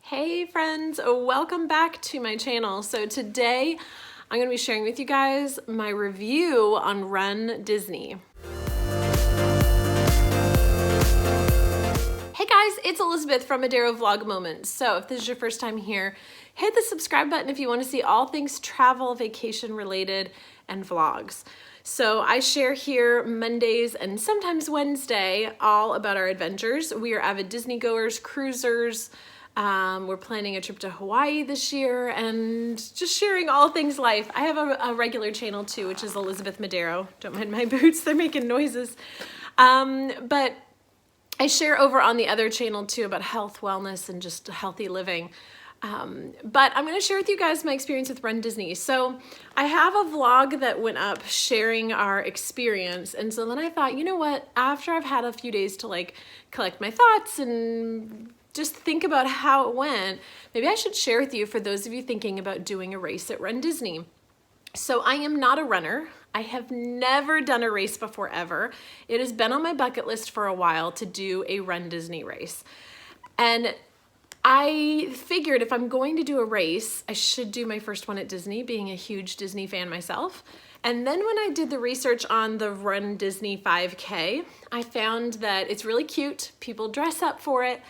Hey friends, welcome back to my channel. So today I'm going to be sharing with you guys my review on Run Disney. Hey guys, it's Elizabeth from Medero Vlog Moments. So if this is your first time here, hit the subscribe button if you want to see all things travel, vacation related, and vlogs. So I share here Mondays and sometimes Wednesday all about our adventures. We are avid Disney goers, cruisers. We're planning a trip to Hawaii this year and just sharing all things life. I have a regular channel too, which is Elizabeth Medero. Don't mind my boots, they're making noises. But I share over on the other channel too about health, wellness, and just healthy living. But I'm going to share with you guys my experience with Run Disney. So I have a vlog that went up sharing our experience. And so then I thought, you know what, after I've had a few days to like collect my thoughts and just think about how it went, maybe I should share with you for those of you thinking about doing a race at Run Disney. So I am not a runner. I have never done a race before ever. It has been on my bucket list for a while to do a Run Disney race. And I figured if I'm going to do a race, I should do my first one at Disney, being a huge Disney fan myself. And then when I did the research on the Run Disney 5K, I found that it's really cute. People dress up for it.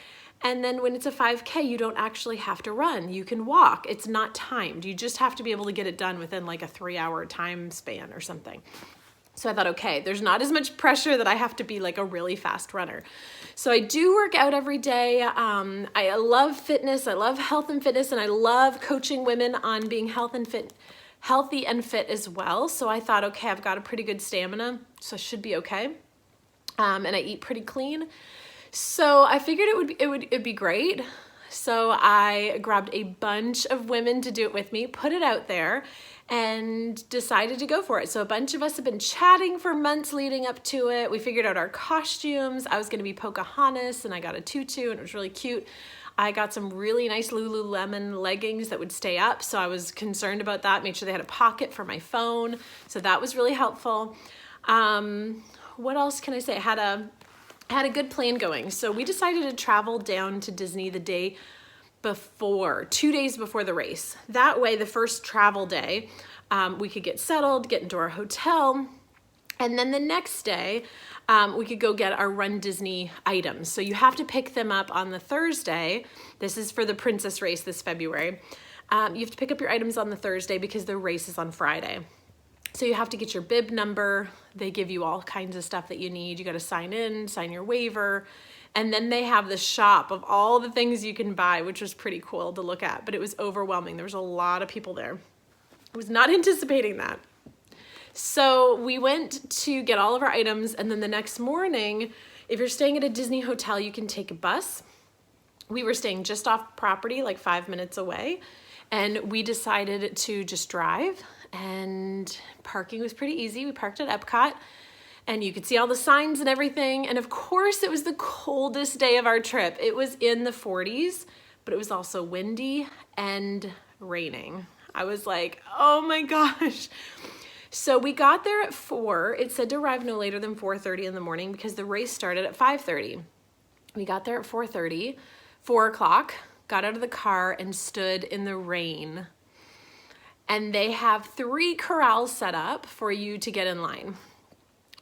And then when it's a 5K, you don't actually have to run. You can walk. It's not timed. You just have to be able to get it done within like a 3-hour time span or something. So I thought, okay, there's not as much pressure that I have to be like a really fast runner. So I do work out every day. I love fitness. I love health and fitness, and I love coaching women on being healthy and fit as well. So I thought, okay, I've got a pretty good stamina, so I should be okay. And I eat pretty clean. So I figured it'd be great. So I grabbed a bunch of women to do it with me, put it out there, and decided to go for it. So a bunch of us have been chatting for months leading up to it. We figured out our costumes. I was gonna be Pocahontas, and I got a tutu, and it was really cute. I got some really nice Lululemon leggings that would stay up, so I was concerned about that. Made sure they had a pocket for my phone, so that was really helpful. What else can I say? I had a good plan going. So we decided to travel down to Disney the day before, 2 days before the race. That way, the first travel day, we could get settled, get into our hotel, and then the next day, we could go get our Run Disney items. So you have to pick them up on the Thursday. This is for the Princess race this February. You have to pick up your items on the Thursday because the race is on Friday. So you have to get your bib number. They give you all kinds of stuff that you need. You got to sign in, sign your waiver. And then they have the shop of all the things you can buy, which was pretty cool to look at, but it was overwhelming. There was a lot of people there. I was not anticipating that. So we went to get all of our items, and then the next morning, if you're staying at a Disney hotel, you can take a bus. We were staying just off property, like 5 minutes away, and we decided to just drive, and parking was pretty easy. We parked at Epcot, and you could see all the signs and everything. And of course, it was the coldest day of our trip. It was in the 40s, but it was also windy and raining. I was like, oh my gosh. So we got there at 4. It said to arrive no later than 4:30 in the morning because the race started at 5:30. We got there at 4:30, 4 o'clock, got out of the car and stood in the rain. And they have 3 corrals set up for you to get in line.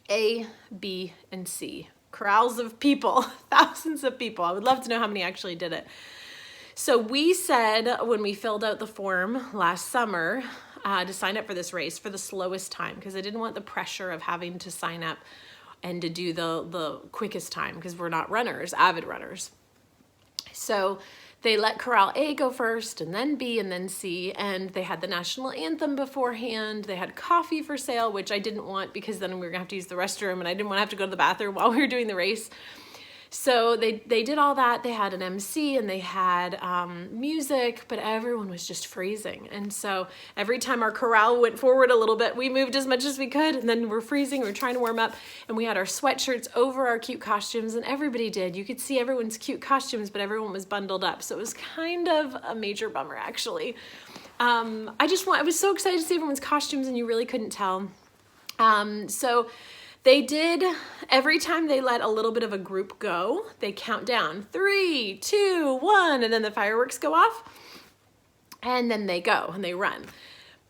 A, B, and C. Corrals of people, thousands of people. I would love to know how many actually did it. So we said when we filled out the form last summer to sign up for this race for the slowest time, because I didn't want the pressure of having to sign up and to do the quickest time, because we're not runners, avid runners. So they let Corral A go first, and then B, and then C, and they had the national anthem beforehand. They had coffee for sale, which I didn't want because then we were gonna have to use the restroom, and I didn't want to have to go to the bathroom while we were doing the race. So they did all that. They had an MC and they had music, but everyone was just freezing. And so every time our corral went forward a little bit, we moved as much as we could, and then we're freezing, we're trying to warm up, and we had our sweatshirts over our cute costumes, and everybody did. You could see everyone's cute costumes, but everyone was bundled up. So it was kind of a major bummer, actually. I was so excited to see everyone's costumes, and you really couldn't tell. So They did, every time they let a little bit of a group go, they count down 3, 2, 1, and then the fireworks go off, and then they go and they run.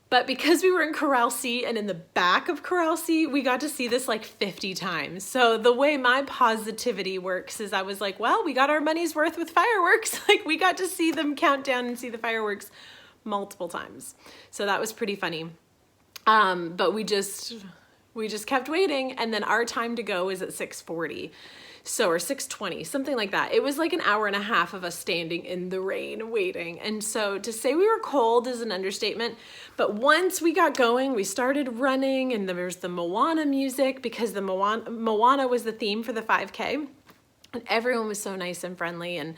But because we were in Corral C and in the back of Corral C, we got to see this like 50 times. So the way my positivity works is I was like, well, we got our money's worth with fireworks. Like we got to see them count down and see the fireworks multiple times. So that was pretty funny. But we just kept waiting, and then our time to go is at 6:40. So, or 6:20, something like that. It was like an hour and a half of us standing in the rain waiting. And so to say we were cold is an understatement. But once we got going, we started running, and there was the Moana music, because the Moana was the theme for the 5K. And everyone was so nice and friendly. And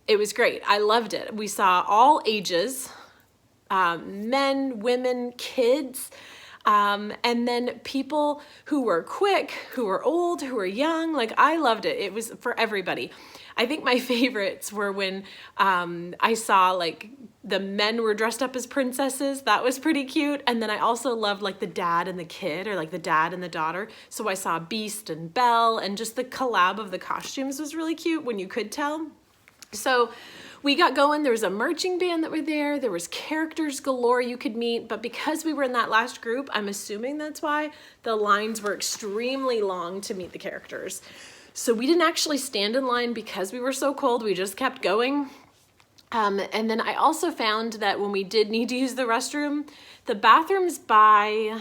it was great. I loved it. We saw all ages, men, women, kids. And then people who were quick, who were old, who were young. Like I loved it. It was for everybody. I think my favorites were when I saw like the men were dressed up as princesses. That was pretty cute. And then I also loved like the dad and the kid, or like the dad and the daughter. So I saw Beast and Belle, and just the collab of the costumes was really cute when you could tell. So we got going. There was a marching band that were there. There was characters galore you could meet. But because we were in that last group, I'm assuming that's why the lines were extremely long to meet the characters. So we didn't actually stand in line because we were so cold. We just kept going. And then I also found that when we did need to use the restroom, the bathrooms by...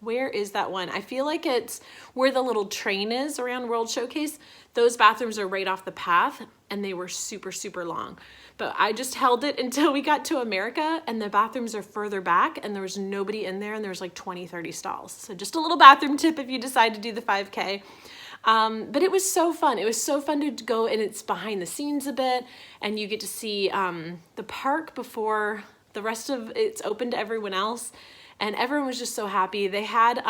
where is that one? I feel like it's where the little train is around World Showcase. Those bathrooms are right off the path, and they were super, super long. But I just held it until we got to America, and the bathrooms are further back, and there was nobody in there, and there was like 20, 30 stalls. So just a little bathroom tip if you decide to do the 5K. But it was so fun. It was so fun to go, and it's behind the scenes a bit, and you get to see the park before the rest of it's open to everyone else. And everyone was just so happy. They had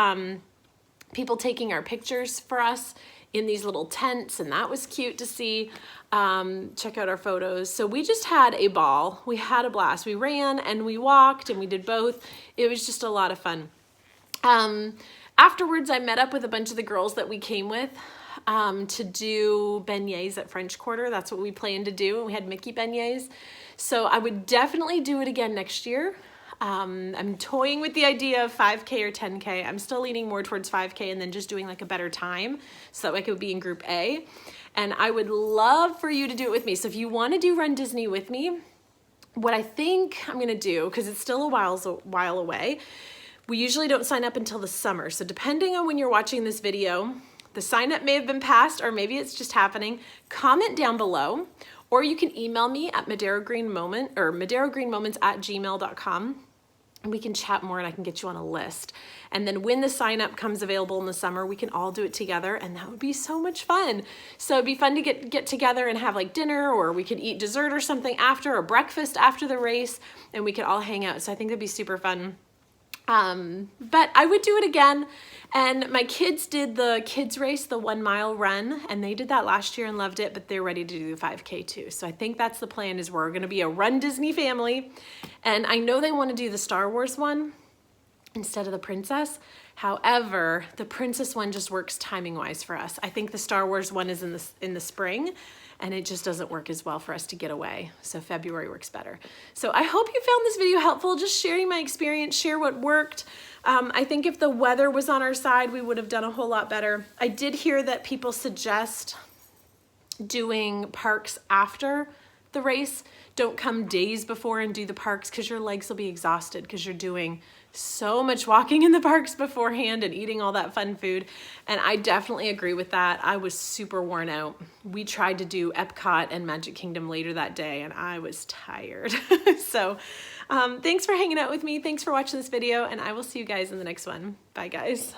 people taking our pictures for us in these little tents, and that was cute to see. Check out our photos. So we just had a ball. We had a blast. We ran and we walked and we did both. It was just a lot of fun. Afterwards, I met up with a bunch of the girls that we came with to do beignets at French Quarter. That's what we planned to do, and we had Mickey beignets. So I would definitely do it again next year. I'm toying with the idea of 5K or 10K. I'm still leaning more towards 5K and then just doing like a better time so that I could be in group A. And I would love for you to do it with me. So if you want to do Run Disney with me, what I think I'm going to do, because it's still a while away, we usually don't sign up until the summer. So depending on when you're watching this video, the sign up may have been passed, or maybe it's just happening. Comment down below, or you can email me at maderogreenmoments@gmail.com. and we can chat more, and I can get you on a list. And then when the sign up comes available in the summer, we can all do it together, and that would be so much fun. So it'd be fun to get together and have like dinner, or we could eat dessert or something after, or breakfast after the race, and we could all hang out. So I think that'd be super fun. But I would do it again. And my kids did the kids race, the 1 mile run, and they did that last year and loved it, but they're ready to do the 5K too. So I think that's the plan, is we're going to be a Run Disney family. And I know they want to do the Star Wars one instead of the princess. However, the princess one just works timing wise for us. I think the Star Wars one is in the spring, and it just doesn't work as well for us to get away. So February works better. So I hope you found this video helpful, just sharing my experience, share what worked. I think if the weather was on our side, we would have done a whole lot better. I did hear that people suggest doing parks after the race. Don't come days before and do the parks, because your legs will be exhausted because you're doing so much walking in the parks beforehand and eating all that fun food. And I definitely agree with that. I was super worn out. We tried to do Epcot and Magic Kingdom later that day, and I was tired. So thanks for hanging out with me. Thanks for watching this video, and I will see you guys in the next one. Bye, guys.